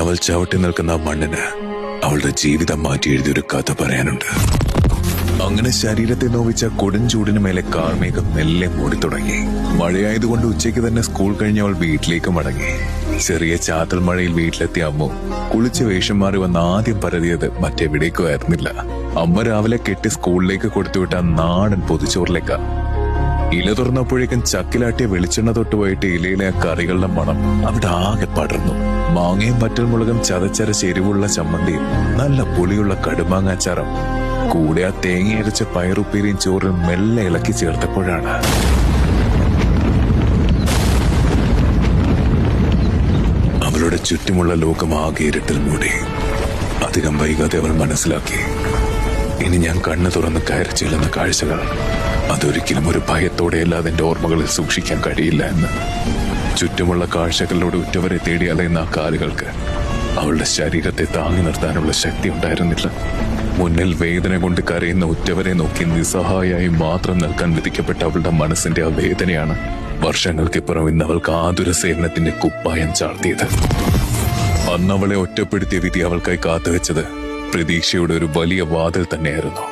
അവൾ ചവിട്ടി നിൽക്കുന്ന മണ്ണിന് അവളുടെ ജീവിതം മാറ്റി എഴുതിയൊരു കഥ പറയാനുണ്ട്. അങ്ങനെ ശരീരത്തെ നോവിച്ച കൊടുംചൂടിന് മേലെ കാർമേഘം മെല്ലെ മൂടി തുടങ്ങി. മഴയായതുകൊണ്ട് ഉച്ചയ്ക്ക് തന്നെ സ്കൂൾ കഴിഞ്ഞ് അവൾ വീട്ടിലേക്ക് മടങ്ങി. ചെറിയ ചാത്തൽ മഴയിൽ വീട്ടിലെത്തിയ അമ്മു കുളിച്ച് വേഷം മാറി വന്ന് ആദ്യം പരതിയത് മറ്റെവിടേക്കും ആയിരുന്നില്ല. അമ്മ രാവിലെ കെട്ടി സ്കൂളിലേക്ക് കൊടുത്തുവിട്ട നാടൻ പൊതിച്ചോറിലേക്കാ. ഇല തുറന്നപ്പോഴേക്കും ചക്കിലാട്ടിയ വെളിച്ചെണ്ണ തൊട്ടുപോയിട്ട് ഇലയിലെ ആ കറികളുടെ മണം അവിടെ ആകെ പടർന്നു. മാങ്ങയും വറ്റൽമുളകും ചതച്ചരച്ച് എരിവുള്ള ചമ്മന്തിയും നല്ല പുളിയുള്ള കടുമാങ്ങാച്ചാറും കൂടെ ആ തേങ്ങയരച്ച പയറുപ്പേരിയും ചോറും മെല്ലെ ഇളക്കി ചേർത്തപ്പോഴാണ് അവളുടെ ചുറ്റുമുള്ള ലോകം ആകെ ഇരുട്ടിൽ മൂടി. അധികം വൈകാതെ അവൾ മനസ്സിലാക്കി, ഇനി ഞാൻ കണ്ണു തുറന്ന് കയറി ചെല്ലുന്ന കാഴ്ചകൾ അതൊരിക്കലും ഒരു ഭയത്തോടെയല്ലാതെ എന്റെ ഓർമ്മകളിൽ സൂക്ഷിക്കാൻ കഴിയില്ല എന്ന്. ചുറ്റുമുള്ള കാഴ്ചകളിലൂടെ ഉറ്റവരെ തേടി അലയുന്ന ആ കാലുകൾക്ക് അവളുടെ ശരീരത്തെ താങ്ങി നിർത്താനുള്ള ശക്തി ഉണ്ടായിരുന്നില്ല. മുന്നിൽ വേദന കൊണ്ട് കരയുന്ന ഉറ്റവരെ നോക്കി നിസ്സഹായായി മാത്രം നിൽക്കാൻ വിധിക്കപ്പെട്ട അവളുടെ മനസ്സിന്റെ ആ വേദനയാണ് വർഷങ്ങൾക്കിപ്പുറം ഇന്ന് അവൾക്ക് ആതുര സേവനത്തിന്റെ കുപ്പായം ചാർത്തിയത്. അന്ന് അവളെ ഒറ്റപ്പെടുത്തിയ വിധി അവൾക്കായി കാത്തുവെച്ചത് പ്രതീക്ഷയുടെ ഒരു വലിയ വാതിൽ തന്നെയായിരുന്നു.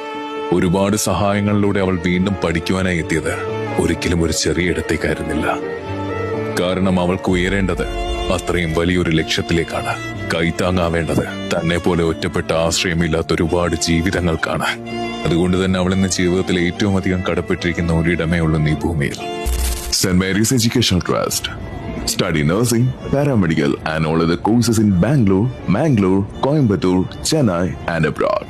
ഒരുപാട് സഹായങ്ങളിലൂടെ അവൾ വീണ്ടും പഠിക്കുവാനായി എത്തിയത് ഒരിക്കലും ഒരു ചെറിയ ഇടത്തേക്കായിരുന്നില്ല. കാരണം അവൾക്ക് ഉയരേണ്ടത് അത്രയും വലിയൊരു ലക്ഷ്യത്തിലേക്കാണ്. കൈത്താങ്ങാവേണ്ടത് തന്നെ പോലെ ഒറ്റപ്പെട്ട ആശ്രയമില്ലാത്ത ഒരുപാട് ജീവിതങ്ങൾക്കാണ്. അതുകൊണ്ട് തന്നെ അവൾ ഇന്ന് ജീവിതത്തിൽ ഏറ്റവും അധികം കടപ്പെട്ടിരിക്കുന്ന ഒരിടമേ ഉള്ളൂ ഈ ഭൂമിയിൽ. St. Mary's Educational Trust. Study nursing, paramedical and all other courses in Bangalore, Mangalore, Coimbatore, Chennai and abroad.